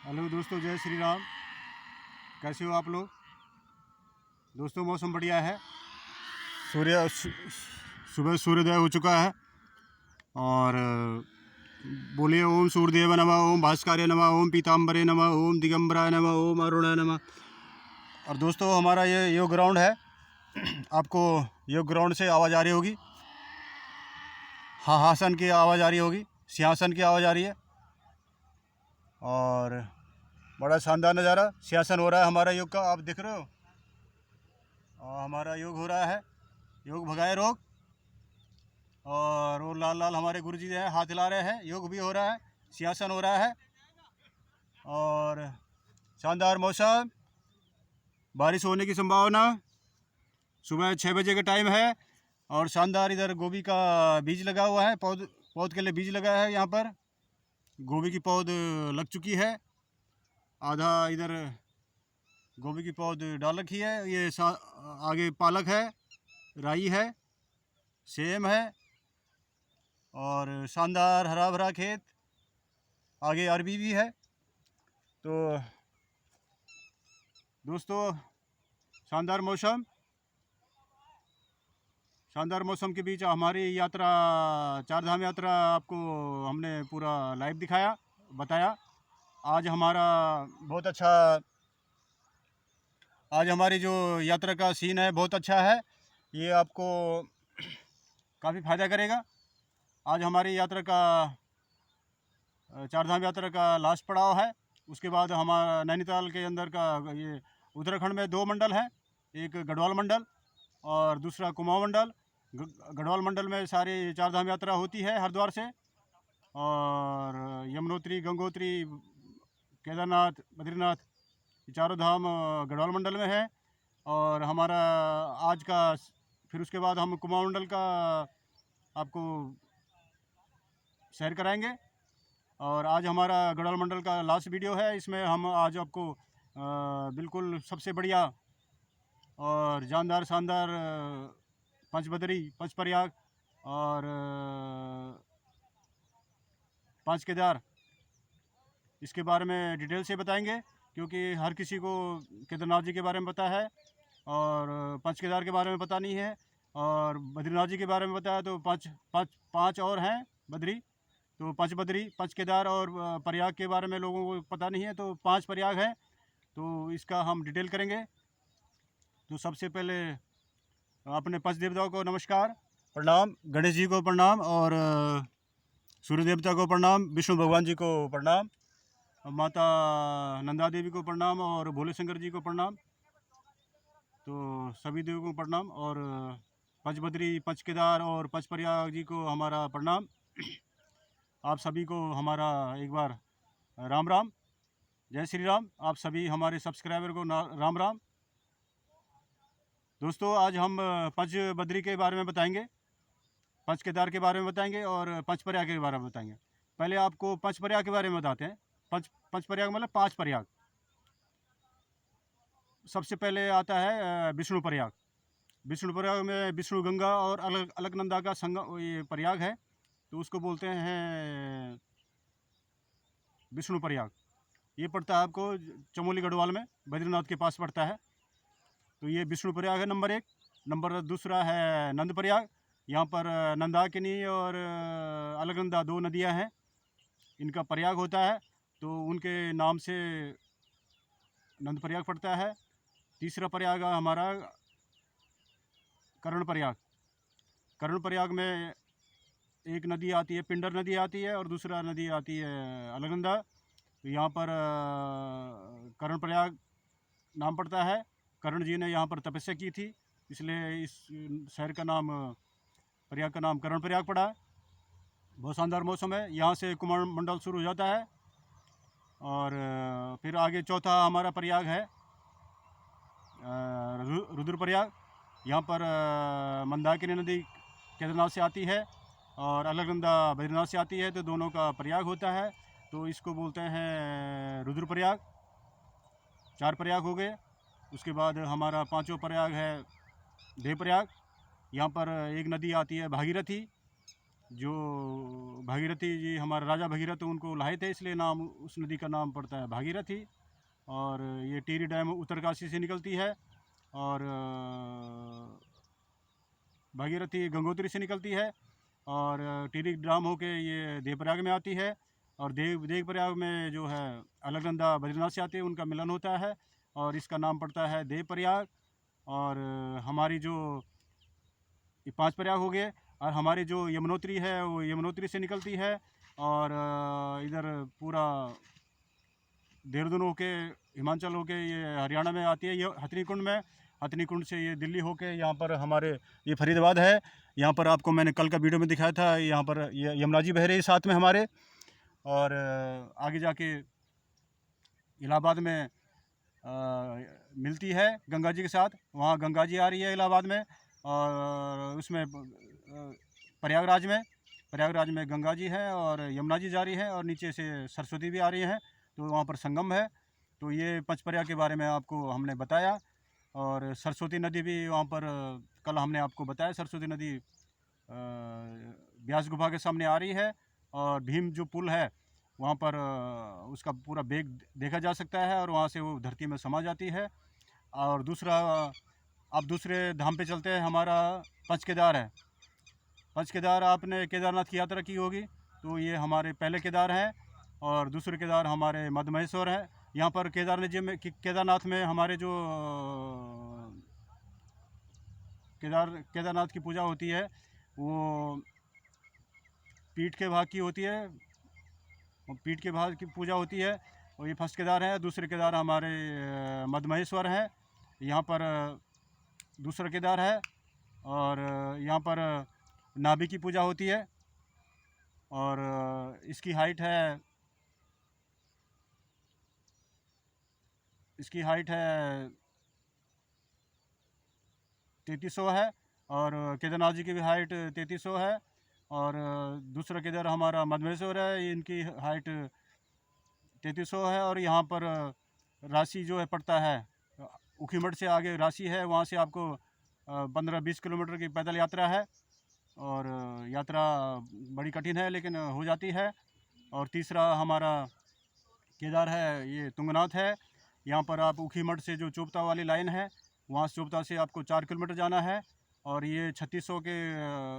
Hello दोस्तों, जय श्री राम। कैसे हो आप लोग? दोस्तों, मौसम बढ़िया है। सुबह सूर्योदय हो चुका है। और बोलिए ओम सूर्यदेव नमः, ओम भास्कराय नमः, ओम पीताम्बरे नमः, ओम दिगंबराय नमः, ओम अरुणाय नमः। और दोस्तों, हमारा ये योग ग्राउंड है। आपको योग ग्राउंड से आवाज़ आ रही होगी, हासन की आवाज़ आ रही होगी, सिंहासन की आवाज़ आ रही है। और बड़ा शानदार नज़ारा सिंहासन हो रहा है हमारा योग का, आप देख रहे हो। और हमारा योग हो रहा है, योग भगाए रोग। और वो लाल लाल हमारे गुरुजी हैं, हाथ हिला रहे हैं, योग भी हो रहा है, सिंहासन हो रहा है। और शानदार मौसम, बारिश होने की संभावना। सुबह 6 बजे का टाइम है। और शानदार इधर गोभी का बीज लगा हुआ है, पौध के लिए बीज लगा है। यहाँ पर गोभी की पौध लग चुकी है। आधा इधर गोभी की पौध डाल रखी है। ये आगे पालक है, राई है, सेम है। और शानदार हरा भरा खेत, आगे अरबी भी है। तो दोस्तों, शानदार मौसम के बीच हमारी यात्रा, चार धाम यात्रा आपको हमने पूरा लाइव दिखाया, बताया। आज हमारी जो यात्रा का सीन है बहुत अच्छा है। ये आपको काफ़ी फ़ायदा करेगा। आज हमारी यात्रा का, चार धाम यात्रा का लास्ट पड़ाव है। उसके बाद हमारा नैनीताल के अंदर का, ये उत्तराखंड में 2 मंडल हैं, एक गढ़वाल मंडल और दूसरा कुमाऊं मंडल। गढ़वाल मंडल में सारी चार धाम यात्रा होती है हरिद्वार से। और यमुनोत्री, गंगोत्री, केदारनाथ, बद्रीनाथ, ये चारों धाम गढ़वाल मंडल में है। और हमारा आज का, फिर उसके बाद हम कुमाऊं मंडल का आपको शेयर कराएंगे। और आज हमारा गढ़वाल मंडल का लास्ट वीडियो है। इसमें हम आज आपको बिल्कुल सबसे बढ़िया और जानदार शानदार पंचबदरी, पंचप्रयाग और पांच केदार, इसके बारे में डिटेल से बताएंगे। क्योंकि हर किसी को केदारनाथ जी के बारे में पता है और पंच केदार के बारे में पता नहीं है। और बद्रीनाथ जी के बारे में बताया तो पाँच और हैं बद्री। तो पंच बद्री, पंच केदार और प्रयाग के बारे में लोगों को पता नहीं है, तो 5 प्रयाग हैं। तो इसका हम डिटेल करेंगे। तो सबसे पहले अपने पंच देवताओं को नमस्कार, प्रणाम। गणेश जी को प्रणाम, और सूर्य देवता को प्रणाम, विष्णु भगवान जी को प्रणाम, माता नंदा देवी को प्रणाम और भोले शंकर जी को प्रणाम। तो सभी देवों को प्रणाम। और पंचबद्री, पंच केदार और पंच प्रयाग जी को हमारा प्रणाम। आप सभी को हमारा एक बार राम राम, जय श्री राम। आप सभी हमारे सब्सक्राइबर को राम राम। दोस्तों, आज हम पंच बद्री के बारे में बताएंगे, पंच केदार के बारे में बताएंगे और पंच प्रयाग के बारे में बताएंगे। पहले आपको पंच प्रयाग के बारे में बताते हैं। पंच प्रयाग मतलब 5 प्रयाग। सबसे पहले आता है विष्णु प्रयाग। विष्णु प्रयाग में विष्णु गंगा और अलकनंदा का संगम, ये प्रयाग है, तो उसको बोलते हैं विष्णु प्रयाग। ये पड़ता है आपको चमोली गढ़वाल में, बद्रीनाथ के पास पड़ता है। तो ये विष्णु प्रयाग है नंबर 1। नंबर दूसरा है नंद प्रयाग। यहाँ पर नंदाकिनी और अलकनंदा 2 नदियाँ हैं, इनका प्रयाग होता है, तो उनके नाम से नंद प्रयाग पड़ता है। तीसरा प्रयाग हमारा कर्ण प्रयाग। कर्ण प्रयाग में एक नदी आती है, पिंडर नदी आती है, और दूसरा नदी आती है अलकनंदा। तो यहाँ पर कर्ण प्रयाग नाम पड़ता है। कर्ण जी ने यहाँ पर तपस्या की थी, इसलिए इस शहर का नाम, प्रयाग का नाम कर्ण प्रयाग पड़ा। बहुत शानदार मौसम है। यहाँ से कुमाऊं मंडल शुरू हो जाता है। और फिर आगे चौथा हमारा प्रयाग है रुद्रप्रयाग। यहाँ पर मंदाकिनी नदी केदारनाथ से आती है और अलकनंदा बद्रीनाथ से आती है, तो दोनों का प्रयाग होता है, तो इसको बोलते हैं रुद्रप्रयाग। 4 प्रयाग हो गए। उसके बाद हमारा 5वां प्रयाग है देवप्रयाग। यहाँ पर एक नदी आती है भागीरथी, जो भागीरथी जी हमारे राजा भगीरथ उनको लाए थे, इसलिए नाम उस नदी का नाम पड़ता है भागीरथी। और ये टिहरी डैम उत्तरकाशी से निकलती है, और भागीरथी गंगोत्री से निकलती है, और टिहरी डैम होके ये देवप्रयाग में आती है। और देवप्रयाग में जो है अलकनंदा बद्रीनाथ से आते हैं, उनका मिलन होता है और इसका नाम पड़ता है देवप्रयाग। और हमारी जो ये 5 प्रयाग हो गए, और हमारी जो यमुनोत्री है वो यमुनोत्री से निकलती है, और इधर पूरा देहरादून होके हिमाचल होके ये हरियाणा में आती है, ये हथनीकुंड में। हथनीकुंड से ये दिल्ली होके यहाँ पर हमारे ये फरीदाबाद है। यहाँ पर आपको मैंने कल का वीडियो में दिखाया था, यहाँ पर ये यमुना जी बह रही है साथ में हमारे। और आगे जाके इलाहाबाद में मिलती है गंगा जी के साथ, वहाँ गंगा जी आ रही है इलाहाबाद में। और उसमें प्रयागराज में गंगा जी है और यमुना जी जा रही है, और नीचे से सरस्वती भी आ रही है, तो वहाँ पर संगम है। तो ये पंचप्रयाग के बारे में आपको हमने बताया। और सरस्वती नदी भी वहाँ पर कल हमने आपको बताया, सरस्वती नदी ब्यास गुफा के सामने आ रही है। और भीम जो पुल है वहाँ पर उसका पूरा बेग देखा जा सकता है, और वहाँ से वो धरती में समा जाती है। और दूसरा, अब दूसरे धाम पे चलते हैं, हमारा पंचकेदार है। पंचकेदार आपने केदारनाथ की यात्रा की होगी, तो ये हमारे पहले केदार हैं, और दूसरे केदार हमारे मधमहेश्वर हैं। यहाँ पर केदारनाथ में हमारे जो केदारनाथ की पूजा होती है वो पीठ के भाग की होती है, पीठ के भाग की पूजा होती है। और ये फर्स्ट केदार है। दूसरे केदार हमारे मधमहेश्वर हैं। यहाँ पर दूसरा केदार है, और यहाँ पर नाभि की पूजा होती है। और इसकी हाइट है 3300 है, और केदारनाथ जी की भी हाइट 3300 है। और दूसरा केदार हमारा मधमेश्वर है, इनकी हाइट 3300 है। और यहाँ पर राशि जो है पड़ता है, ऊखीमठ से आगे राशि है, वहाँ से आपको 15-20 किलोमीटर की पैदल यात्रा है। और यात्रा बड़ी कठिन है, लेकिन हो जाती है। और तीसरा हमारा केदार है, ये तुंगनाथ है। यहाँ पर आप ऊखीमठ से जो चोपता वाली लाइन है, वहाँ से चोपता से आपको 4 किलोमीटर जाना है। और ये 3600 के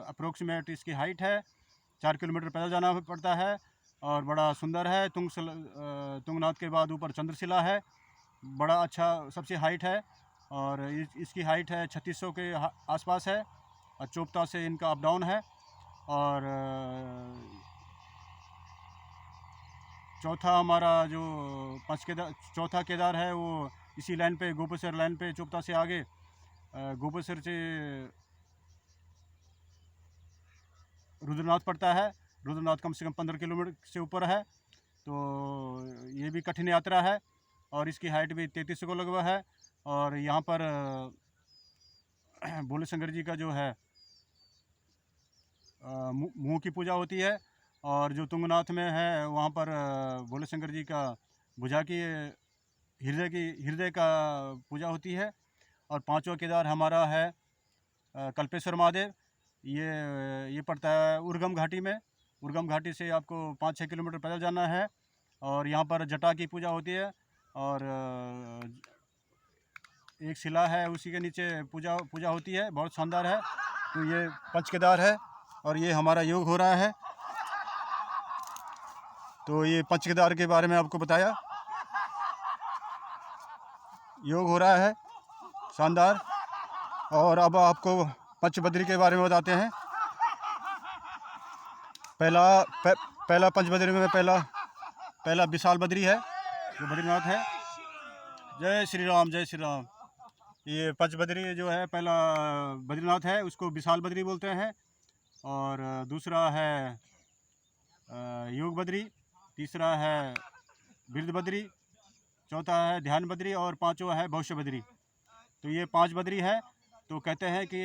अप्रोक्सीमेट इसकी हाइट है। 4 किलोमीटर पैदल जाना पड़ता है, और बड़ा सुंदर है। तुंगनाथ के बाद ऊपर चंद्रशिला है, बड़ा अच्छा सबसे हाइट है। और इसकी हाइट है 3600 के आसपास है, और चोपता से इनका अप डाउन है। और चौथा हमारा जो चौथा केदार है वो इसी लाइन पे, गोपेश्वर लाइन पे, चोपता से आगे गोपेश्वर से रुद्रनाथ पड़ता है। रुद्रनाथ कम से कम 15 किलोमीटर से ऊपर है, तो ये भी कठिन यात्रा है। और इसकी हाइट भी 3300 को लगभग है। और यहाँ पर भोले शंकर जी का जो है मुँह की पूजा होती है। और जो तुंगनाथ में है वहाँ पर भोले शंकर जी का भुजा की हृदय का पूजा होती है। और पांचवा केदार हमारा है कल्पेश्वर महादेव। ये पड़ता है उर्गम घाटी में। उर्गम घाटी से आपको 5-6 किलोमीटर पैदल जाना है। और यहाँ पर जटा की पूजा होती है, और एक शिला है, उसी के नीचे पूजा होती है, बहुत शानदार है। तो ये पंच केदार है, और ये हमारा योग हो रहा है। तो ये पंच केदार के बारे में आपको बताया, योग हो रहा है शानदार। और अब आपको पंचबद्री के बारे में बताते हैं। पहला पंचबद्री में पहला विशाल बद्री है, जो बद्रीनाथ है। जय श्री राम, जय श्री राम। ये पंचबद्री जो है पहला बद्रीनाथ है, उसको विशाल बद्री बोलते हैं। और दूसरा है योग बद्री, तीसरा है बिरद बद्री, चौथा है ध्यान बद्री, और पांचवा है भविष्य बद्री। तो ये 5 बद्री है। तो कहते हैं कि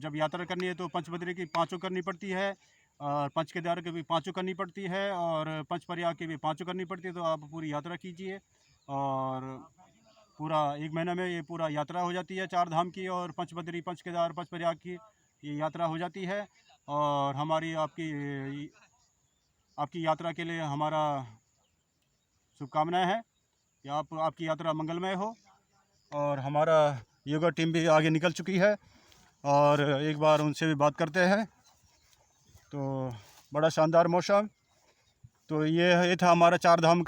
जब यात्रा करनी है तो पंचबद्री की 5 करनी पड़ती है, और पंच केदार की भी 5 करनी पड़ती है, और पंच प्रयाग की भी 5 करनी पड़ती है। तो आप पूरी यात्रा कीजिए, और पूरा 1 महीना में ये पूरा यात्रा हो जाती है 4 धाम की, और पंचबद्री, पंच केदार, पंच प्रयाग की ये यात्रा हो जाती है। और हमारी आपकी यात्रा के लिए हमारा शुभकामनाएं हैं कि आपकी यात्रा मंगलमय हो। और हमारा योगा टीम भी आगे निकल चुकी है और एक बार उनसे भी बात करते हैं। तो बड़ा शानदार मौसम। तो ये था हमारा चार धाम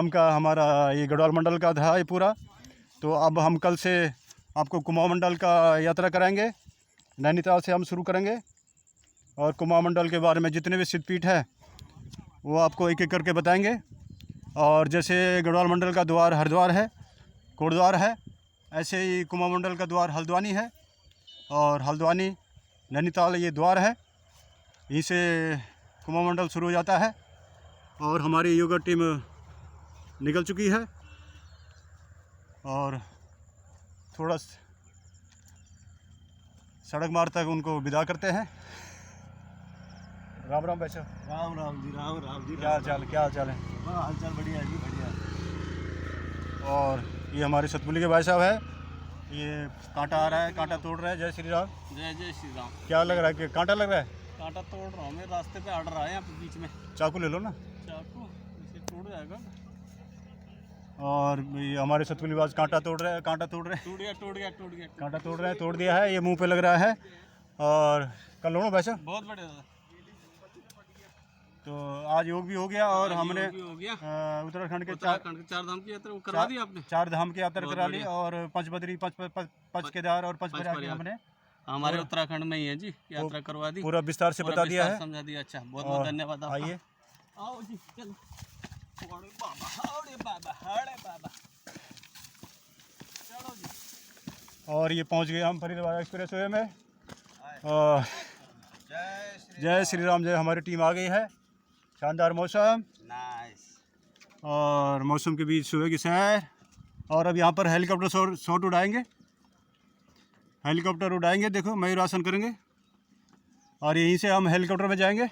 का हमारा ये गढ़वाल मंडल का था ये पूरा। तो अब हम कल से आपको कुमाऊं मंडल का यात्रा कराएंगे। नैनीताल से हम शुरू करेंगे और कुमाऊं मंडल के बारे में जितने भी सिद्धपीठ है वो आपको एक एक करके बताएंगे। और जैसे गढ़वाल मंडल का द्वार हरिद्वार है, कोटद्वार है, ऐसे ही कुमाऊं मंडल का द्वार हल्द्वानी है और हल्द्वानी नैनीताल ये द्वार है। यहीं से कुमाऊं मंडल शुरू हो जाता है और हमारी योगा टीम निकल चुकी है और थोड़ा सड़क मार्ग तक उनको विदा करते हैं। राम राम भाई साहब। राम राम जी, राम जी। क्या हाल चाल है? हाल चाल बढ़िया जी, बढ़िया। और ये हमारे सतपुली के भाई साहब है। ये कांटा आ रहा है, कांटा तोड़ रहा है। जय श्री राम। जय श्री राम। क्या लग रहा है कि कांटा लग रहा है? कांटा तोड़ रहा हूँ मैं, रास्ते पे अड़ रहा है यहाँ पे बीच में। चाकू ले लो ना। चाकू इसे टूट जाएगा। और ये हमारे सतपुली बाज कांटा तोड़ रहे हैं। टूट गया। कांटा तोड़ रहे हैं, तोड़ दिया है। ये मुंह पे लग रहा है। और कल लो भाई साहब। बहुत बढ़िया। तो आज योग भी हो गया और हमने उत्तराखंड के चार धाम की यात्रा करवा दी आपने। 4 धाम की यात्रा करा ली और पंच केदार और पंच प्रयाग हमने हमारे उत्तराखंड में ही है जी, यात्रा करवा दी। पूरा विस्तार से बता दिया है, समझा दिया। अच्छा, बहुत बहुत धन्यवाद आपका। आइए आओ जी, चलो। चलो जी। और ये पहुंच गए हम फरीदाबाद एक्सप्रेस वे में। जय श्री राम। जय हमारी टीम आ गई है। शानदार मौसम और मौसम के बीच सुबह की सैर। और अब यहाँ पर हेलीकॉप्टर शॉट उड़ाएंगे। देखो मयूर आसन करेंगे और यहीं से हम हेलीकॉप्टर में जाएंगे।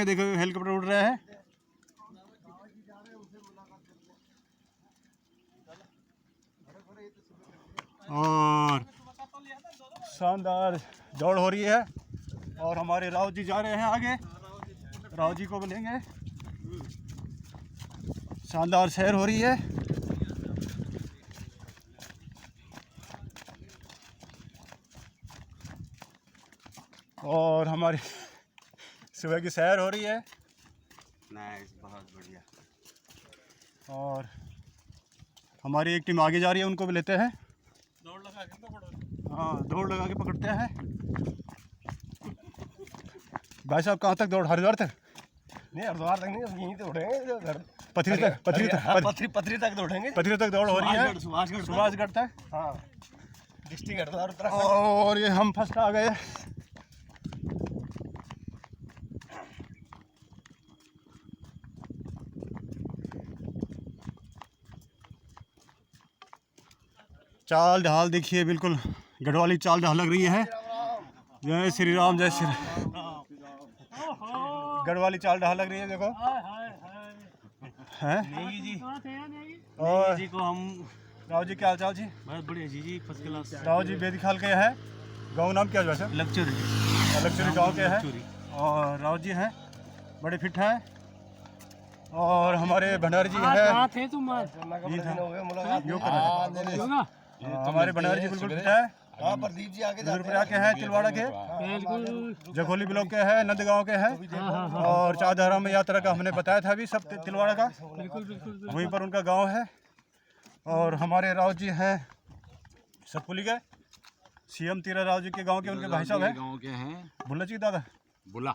देखो हेलीकॉप्टर उड़ रहे हैं। और शानदार दौड़ हो रही है और हमारे राव जी जा रहे हैं आगे। राव जी को बोलेंगे। शानदार सैर हो रही है। और हमारी सुबह की सैर हो रही है। नाइस, बहुत बढ़िया। और हमारी एक टीम आगे जा रही है, उनको भी लेते हैं। दौड़ लगा के पकड़ो। हाँ, दौड़ लगा के पकड़ते हैं। भाई साहब कहाँ तक दौड़? हरिद्वार तक? नहीं, हरिद्वार तक नहीं, यहीं तो उठेंगे घर। पथरी तक दौड़ेंगे। पथरी तक दौड़ हो रही है। सुभाषगढ़ तक। हाँ, डिस्ट्रिक्ट हरिद्वार उत्तराखंड। और ये हम फर्स्ट आ गए। चाल ढाल देखिए, बिल्कुल गढ़वाली चाल ढाल लग रही है। जय श्री राम। गढ़वाली चाल ढाल लग रही है, देखो हैं। और जी को हम राव जी, क्या हाल चाल जी? बहुत बढ़िया जी, फर्स्ट क्लास। राव जी बेदीखाल के हैं। गाँव नाम क्या है वैसे? लक्चुरी गाँव के हैं। और राव जी हैं, बड़े फिट हैं। और हमारे भंडारी जी हैं। थे तुम? हमारे भंडारी जी बिल्कुल फिट है। प्रदीप जी आगे रुद्रप्रयाग के हैं, तिलवाड़ा के, जखोली ब्लॉक के हैं, नंदगांव के हैं। और 4 धाम में यात्रा का हमने बताया था अभी, सब तिलवाड़ा का वहीं पर उनका गांव है। और हमारे राव जी हैं सतपुली के, सीएम तीरा राव जी के गांव के, उनके भाई साहब हैं। गांव के हैं भुल्ला जी दादा बुला।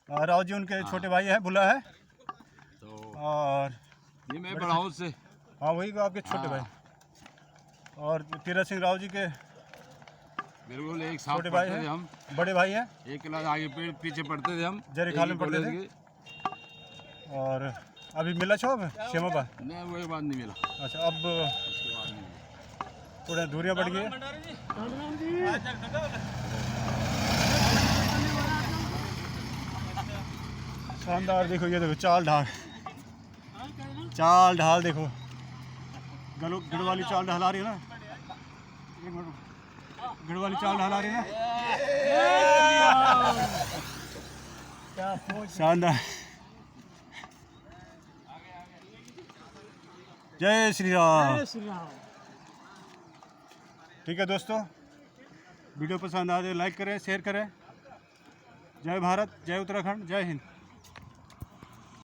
राव जी उनके छोटे भाई हैं, भुल्ला है। तो और ये मैं बड़ाऊ से, हाँ वही आपके छोटे भाई। और तीरथ सिंह राव जी के बिल्कुल एक साथ छोटे भाई पढ़ते थे हैं, हम। बड़े भाई हैं। एक क्लास आगे पीछे पढ़ते थे हम, जरीखाल में पढ़ते थे। और अभी मिला छो अब श्यामा बा? नहीं, वो बात नहीं मिला। अच्छा, अब उसके बाद नहीं मिला। थोड़ा दूरियां बढ़ गई है। शानदार। देखो ये देखो चाल ढाल देखो, गढ़ वाली चाल ढाल आ रही है ना, एक मिनट, गढ़ वाली चाल ढाल आ रही है ना, शानदार। जय श्री राम। ठीक है दोस्तों, वीडियो पसंद आए तो लाइक करें, शेयर करें। जय भारत, जय उत्तराखंड, जय हिंद।